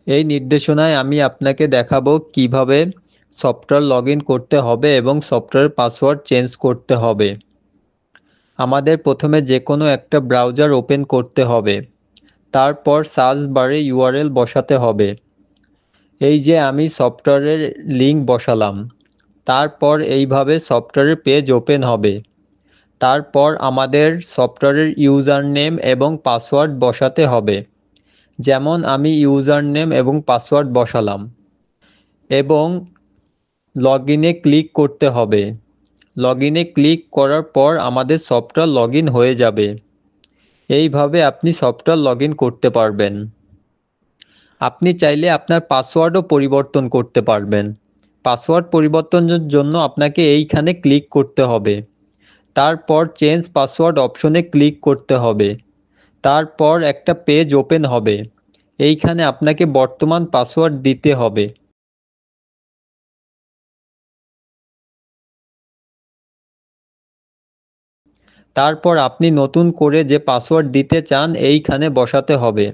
এই নির্দেশনায় আমি আপনাকে দেখাবো কিভাবে সফটওয়্যার লগইন করতে হবে এবং সফটওয়্যার পাসওয়ার্ড চেঞ্জ করতে হবে। আমাদের প্রথমে যে কোনো একটা ব্রাউজার ওপেন করতে হবে, তারপর সার্চ বারে ইউআরএল বসাতে হবে। এই যে আমি সফটওয়্যারের লিঙ্ক বসালাম, তারপর এইভাবে সফটওয়্যারের পেজ ওপেন হবে। তারপর আমাদের সফটওয়্যারের ইউজার নেম এবং পাসওয়ার্ড বসাতে হবে। যেমন আমি ইউজার নেম এবং পাসওয়ার্ড বসালাম এবং লগইনে ক্লিক করতে হবে। লগইনে ক্লিক করার পর আমাদের সফটওয়্যার লগইন হয়ে যাবে। এইভাবে আপনি সফটওয়্যার লগইন করতে পারবেন। আপনি চাইলে আপনার পাসওয়ার্ডও পরিবর্তন করতে পারবেন। পাসওয়ার্ড পরিবর্তনের জন্য আপনাকে এইখানে ক্লিক করতে হবে। তারপর চেঞ্জ পাসওয়ার্ড অপশনে ক্লিক করতে হবে। তারপর একটা পেজ ওপেন হবে। এইখানে আপনাকে বর্তমান পাসওয়ার্ড দিতে হবে। তারপর আপনি নতুন করে যে পাসওয়ার্ড দিতে চান এইখানে বসাতে হবে।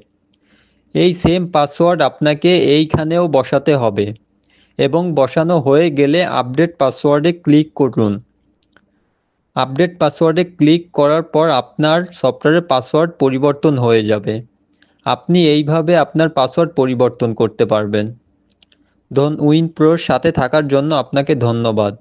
এই সেম পাসওয়ার্ড আপনাকে এইখানেও বসাতে হবে এবং বসানো হয়ে গেলে আপডেট পাসওয়ার্ডে ক্লিক করুন। আপডেট পাসওয়ার্ডে ক্লিক করার পর আপনার সফটওয়্যারের পাসওয়ার্ড পরিবর্তন হয়ে যাবে। আপনি এইভাবে আপনার পাসওয়ার্ড পরিবর্তন করতে পারবেন। উইনপ্রোর সাথে থাকার জন্য আপনাকে ধন্যবাদ।